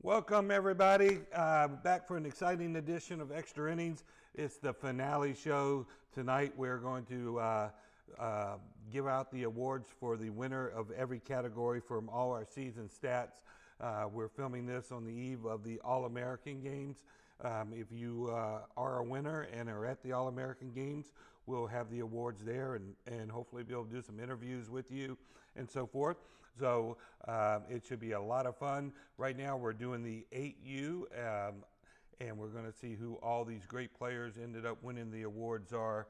Welcome everybody, back for an exciting edition of Extra Innings. It's the finale show tonight. We're going to give out the awards for the winner of every category from all our season stats. We're filming this on the eve of the All-American Games. If you are a winner and are at the All-American Games, we'll have the awards there and hopefully be able to do some interviews with you and so forth. So it should be a lot of fun. Right now we're doing the 8U and we're going to see who all these great players ended up winning the awards are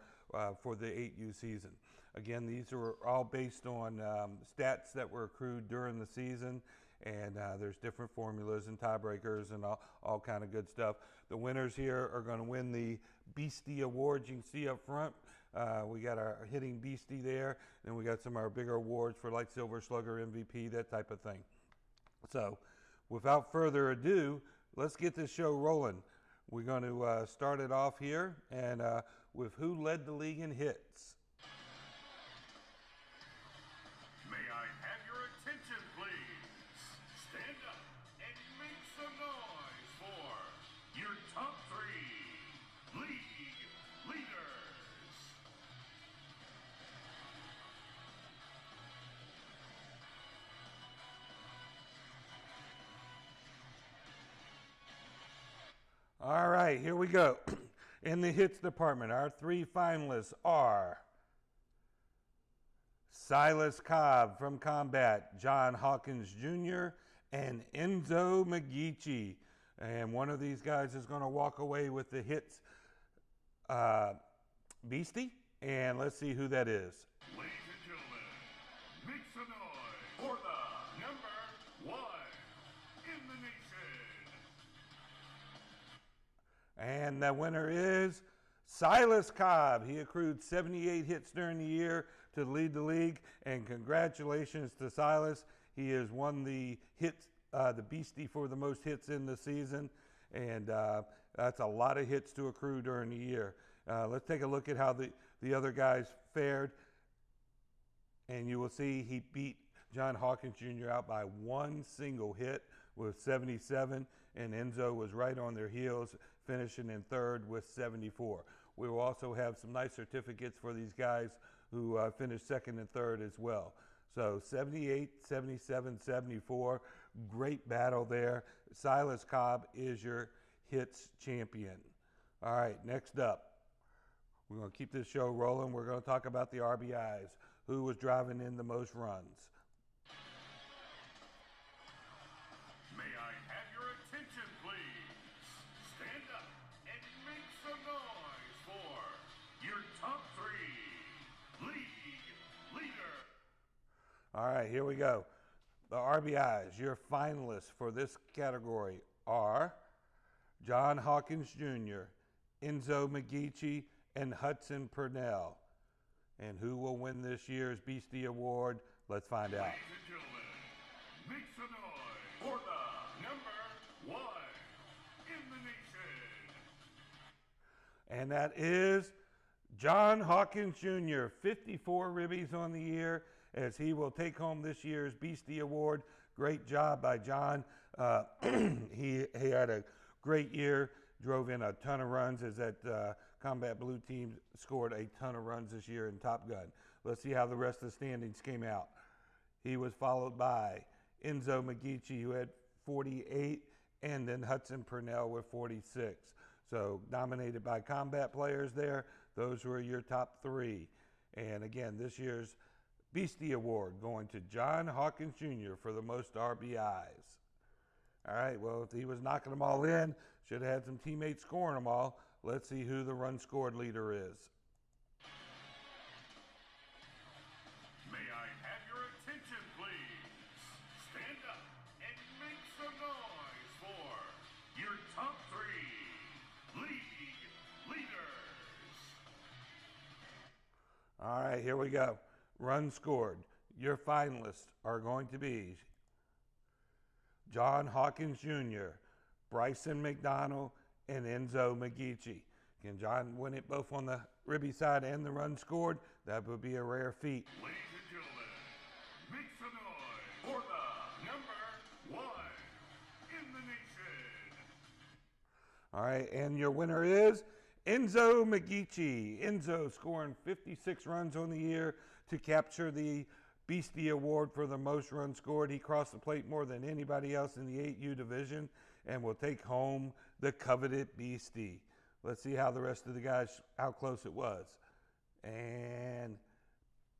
for the 8U season. Again, these are all based on stats that were accrued during the season, and there's different formulas and tiebreakers and all kind of good stuff. The winners here are going to win the Beastie Awards. You can see up front, we got our hitting Beastie there, and we got some of our bigger awards for like Silver Slugger, MVP, that type of thing. So without further ado, let's get this show rolling. We're going to start it off here and with who led the league in hits. May I have your attention, please? Stand up and make some noise for your top 3 league leaders. All right, here we go. In the hits department, our 3 finalists are Silas Cobb from Combat, John Hawkins Jr., and Enzo McGeechee. And one of these guys is going to walk away with the hits Beastie, and let's see who that is. Ladies and gentlemen, make some noise for the number 1 in the nation. And the winner is Silas Cobb. He accrued 78 hits during the year to lead the league, and congratulations to Silas. He has won the hits, the Beastie for the most hits in the season, and that's a lot of hits to accrue during the year. Let's take a look at how the other guys fared, and you will see he beat John Hawkins Jr. out by 1 single hit with 77, and Enzo was right on their heels, finishing in 3rd with 74. We will also have some nice certificates for these guys who finished 2nd and 3rd as well. So 78, 77, 74, great battle there. Silas Cobb is your hits champion. All right, next up, we're going to keep this show rolling. We're going to talk about the RBIs, who was driving in the most runs. May I have your attention, please? Stand up and make some noise for your top 3 league leaders. All right, here we go. The RBIs, your finalists for this category are John Hawkins Jr., Enzo McGeechee, and Hudson Purnell. And who will win this year's Beastie Award? Let's find out. Ladies and gentlemen, make some noise for the number 1 in the nation. And that is John Hawkins Jr., 54 ribbies on the year, as he will take home this year's Beastie Award. Great job by John. He had a great year, drove in a ton of runs as that Combat Blue team scored a ton of runs this year in Top Gun. Let's see how the rest of the standings came out. He was followed by Enzo McGeechee, who had 48, and then Hudson Purnell with 46. So dominated by Combat players there. Those were your top 3. And again, this year's Beastie Award going to John Hawkins Jr. for the most RBIs. All right, well, if he was knocking them all in, should have had some teammates scoring them all. Let's see who the run scored leader is. May I have your attention, please? Stand up and make some noise for your top 3 league leaders. All right, here we go. Run scored. Your finalists are going to be John Hawkins Jr., Bryson McDonald, and Enzo McGeechee. Can John win it both on the ribby side and the run scored? That would be a rare feat. Ladies and gentlemen, make some noise for the number 1 in in the nation. All right, and your winner is Enzo McGeechee. Enzo scoring 56 runs on the year to capture the Beastie Award for the most runs scored. He crossed the plate more than anybody else in the 8U division and will take home the coveted Beastie. Let's see how the rest of the guys, how close it was. And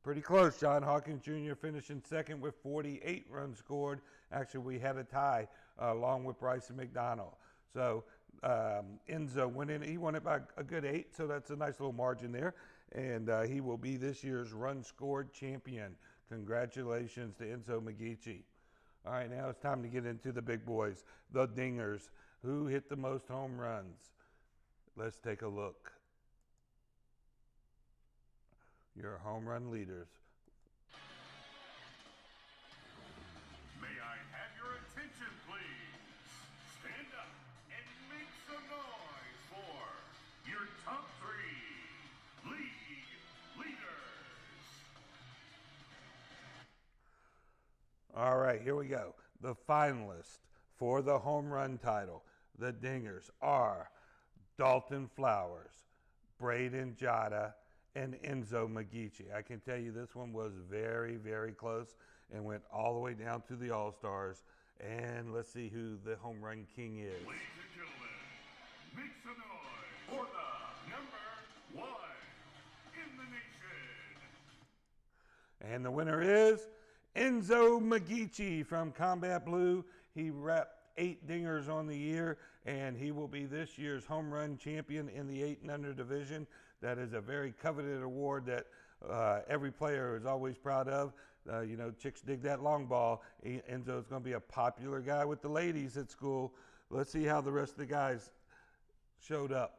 pretty close. John Hawkins Jr. finishing second with 48 runs scored. Actually, we had a tie along with Bryson McDonald. So Enzo winning. He won it by a good 8, so that's a nice little margin there. And he will be this year's run scored champion. Congratulations to Enzo McGeechee. All right, now it's time to get into the big boys, the Dingers. Who hit the most home runs? Let's take a look. Your home run leaders. May I have your attention, please? Stand up and make some noise for your top 3 league leaders. All right, here we go. The finalists for the home run title, the Dingers, are Dalton Flowers, Braden Jada, and Enzo McGeechee. I can tell you this one was very, very close and went all the way down to the All-Stars. And let's see who the home run king is. Ladies and gentlemen, make some noise for the number 1 in the nation. And the winner is Enzo McGeechee from Combat Blue. He wrapped 8 dingers on the year, and he will be this year's home run champion in the 8 and under division. That is a very coveted award that every player is always proud of. You know, chicks dig that long ball. Enzo is going to be a popular guy with the ladies at school. Let's see how the rest of the guys showed up.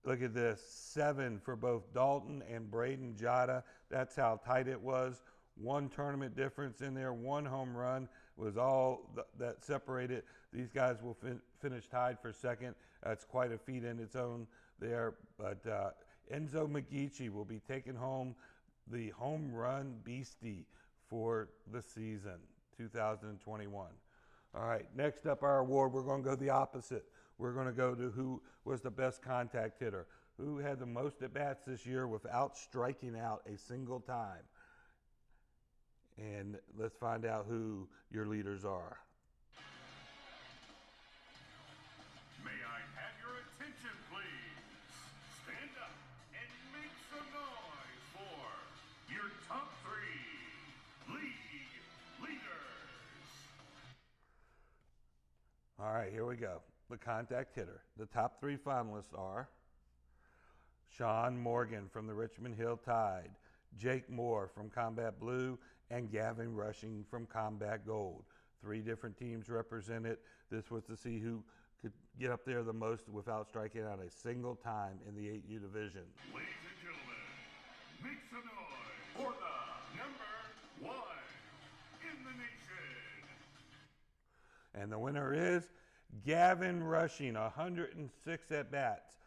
Look at this, 7 for both Dalton and Braden Jada. That's how tight it was. 1 tournament difference in there, 1 home run was all that separated. These guys will finish tied for second. That's quite a feat in its own there. But Enzo McGeechee will be taking home the home run Beastie for the season 2021. All right, next up our award, we're going to go the opposite. We're going to go to who was the best contact hitter, who had the most at-bats this year without striking out a single time. And let's find out who your leaders are. May I have your attention, please? Stand up and make some noise for your top 3 league leaders. All right, here we go. The contact hitter. The top 3 finalists are Sean Morgan from the Richmond Hill Tide, Jake Moore from Combat Blue, and Gavin Rushing from Combat Gold. 3 different teams represented. This was to see who could get up there the most without striking out a single time in the 8U division. Ladies and gentlemen, make some noise for the number 1 in the nation. And the winner is Gavin Rushing, 106 at-bats,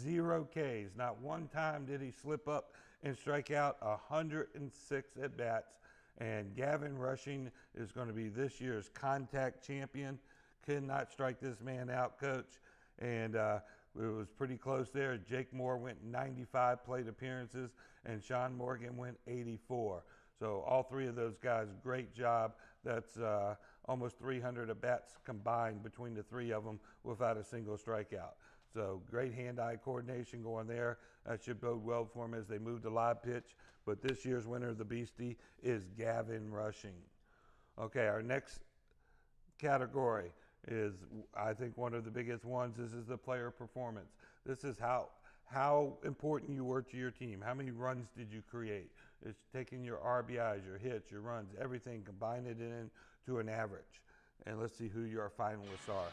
0 Ks. Not one time did he slip up and strike out, 106 at-bats. And Gavin Rushing is going to be this year's contact champion. Could not strike this man out, Coach. And it was pretty close there. Jake Moore went 95 plate appearances, and Sean Morgan went 84. So all 3 of those guys, great job. That's almost 300 at-bats combined between the 3 of them without a single strikeout. So great hand-eye coordination going there. That should bode well for them as they move to live pitch. But this year's winner of the Beastie is Gavin Rushing. Okay, our next category is, I think, one of the biggest ones. This is the player performance. This is how important you were to your team. How many runs did you create? It's taking your RBIs, your hits, your runs, everything, combine it into an average. And let's see who your finalists are.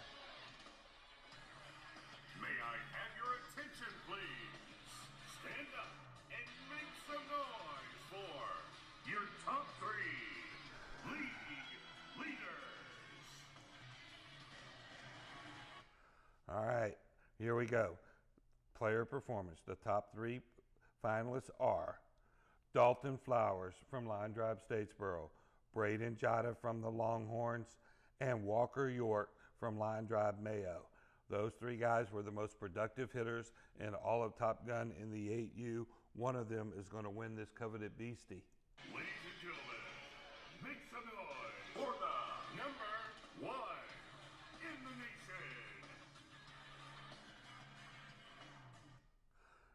May I have your attention, please? Stand up and make some noise for your top 3 league leaders. All right, here we go. Player performance. The top 3 finalists are Dalton Flowers from Line Drive Statesboro, Braden Jada from the Longhorns, and Walker York from Line Drive Mayo. Those three guys were the most productive hitters in all of Top Gun in the 8U. One of them is going to win this coveted Beastie. Ladies and gentlemen, make some noise for the number one in the nation.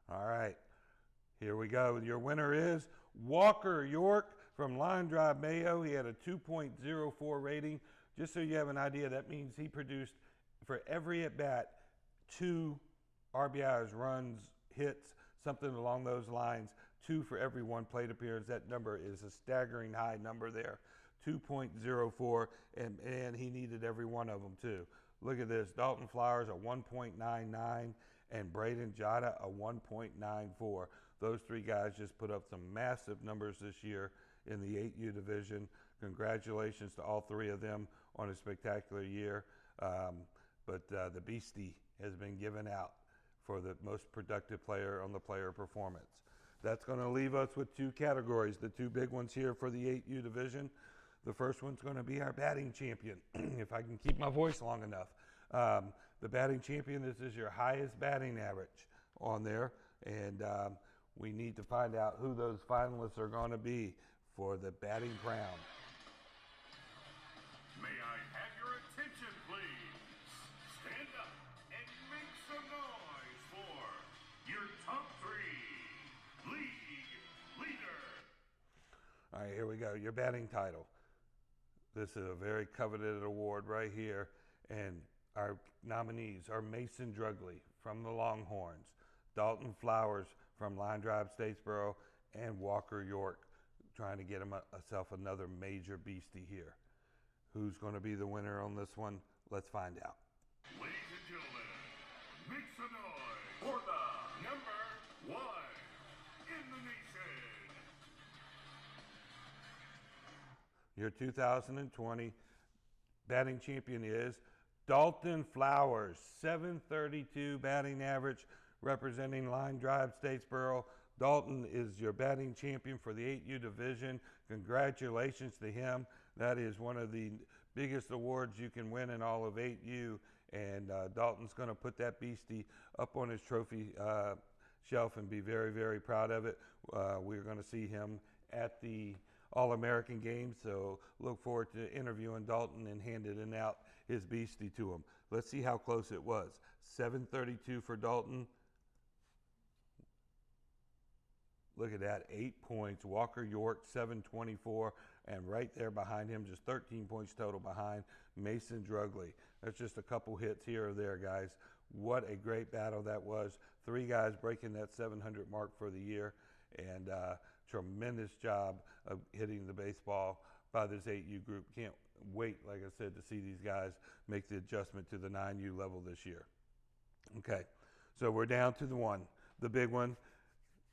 All right, here we go. Your winner is Walker York from Line Drive Mayo. He had a 2.04 rating. Just so you have an idea, that means he produced for every at bat 2 RBIs, runs, hits, something along those lines, 2 for every 1 plate appearance. That number is a staggering high number there, 2.04, and he needed every one of them too. Look at this, Dalton Flowers a 1.99 and Braden Jada a 1.94. Those three guys just put up some massive numbers this year in the 8U division. Congratulations to all three of them on a spectacular year. But the Beastie has been given out for the most productive player on the player performance. That's going to leave us with 2 categories, the 2 big ones here for the 8U division. The first one's going to be our batting champion, if I can keep my voice long enough. The batting champion, this is your highest batting average on there, and we need to find out who those finalists are going to be for the batting crown. May I have your attention, please? Stand up and make some noise for your top 3 league leader. All right, here we go. Your batting title. This is a very coveted award right here. And our nominees are Mason Drugley from the Longhorns, Dalton Flowers from Line Drive Statesboro, and Walker York, trying to get himself another major Beastie here. Who's going to be the winner on this one? Let's find out. Ladies and gentlemen, make some noise for the number 1 in the nation. Your 2020 batting champion is Dalton Flowers, 732 batting average, representing Line Drive Statesboro. Dalton is your batting champion for the 8U division. Congratulations to him. That is one of the biggest awards you can win in all of 8U, and Dalton's going to put that Beastie up on his trophy shelf and be very, very proud of it. We're going to see him at the All-American Games, so look forward to interviewing Dalton and handing out his Beastie to him. Let's see how close it was. 732 for Dalton. Look at that, 8 points. Walker York, 724, and right there behind him, just 13 points total behind, Mason Drugley. That's just a couple hits here or there, guys. What a great battle that was. 3 guys breaking that 700 mark for the year, and tremendous job of hitting the baseball by this 8U group. Can't wait, like I said, to see these guys make the adjustment to the 9U level this year. Okay, so we're down to the big one,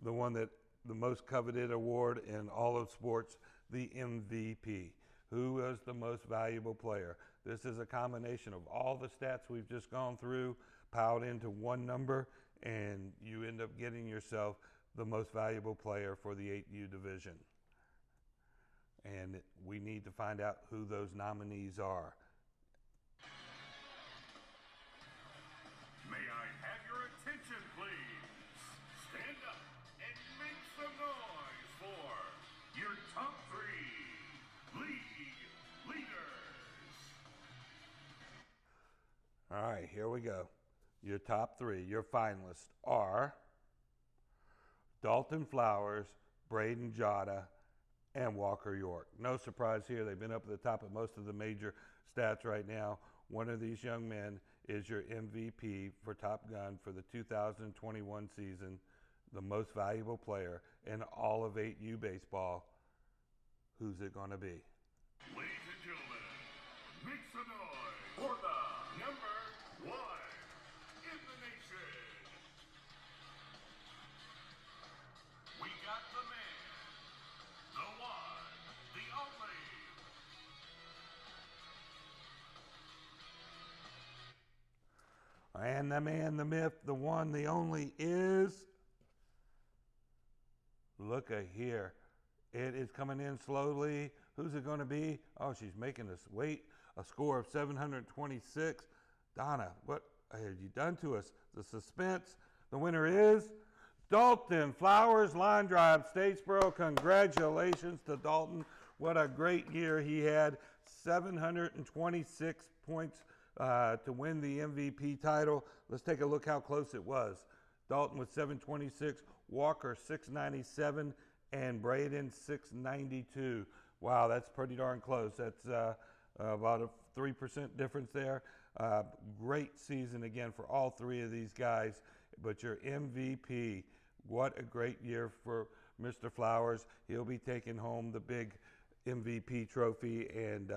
the one that the most coveted award in all of sports, the MVP. Who is the most valuable player? This is a combination of all the stats we've just gone through, piled into one number, and you end up getting yourself the most valuable player for the 8U division. And we need to find out who those nominees are. May I have your attention, please? Stand up and make some noise for your top 3 league leaders. All right, here we go. Your top 3, your finalists are Dalton Flowers, Braden Jada, and Walker York. No surprise here. They've been up at the top of most of the major stats right now. One of these young men is your MVP for Top Gun for the 2021 season, the most valuable player in all of 8U baseball. Who's it going to be? Ladies and gentlemen, make some noise for the number 1 in the nation. We got the man, the one, the only. And the man, the myth, the one, the only is, look at here. It is coming in slowly. Who's it going to be? Oh, she's making us wait. a score of 726. Donna, what have you done to us? The suspense. The winner is Dalton Flowers, line drive, Statesboro. Congratulations to Dalton. What a great year he had. 726 points to win the MVP title. Let's take a look how close it was. Dalton with 726, Walker 697, and Braden 692. Wow, that's pretty darn close. That's about a 3% difference there. Great season again for all three of these guys. But your MVP, what a great year for Mr. Flowers. He'll be taking home the big MVP trophy and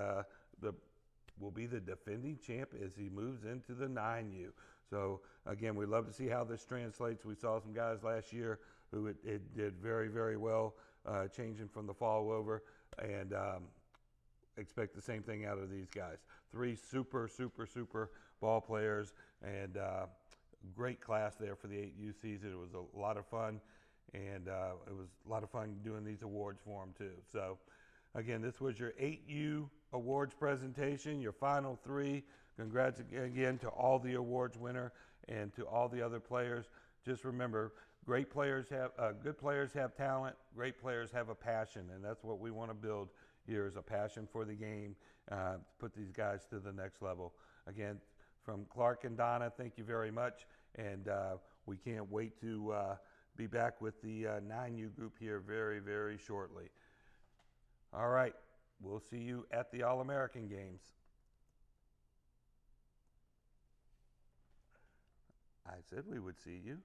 will be the defending champ as he moves into the 9U. So again, we love to see how this translates. We saw some guys last year who it did very, very well, changing from the fall over, and expect the same thing out of these guys. Three super ball players, and great class there for the 8U season. It was a lot of fun, and it was a lot of fun doing these awards for them too. So again, this was your 8U awards presentation, your final three. Congrats again to all the awards winner and to all the other players. Just remember, great players have good players have talent. Great players have a passion, and that's what we want to build here, is a passion for the game. To put these guys to the next level. Again, from Clark and Donna, thank you very much, and we can't wait to be back with the 9U group here very, very shortly. All right, we'll see you at the All-American Games. I said we would see you.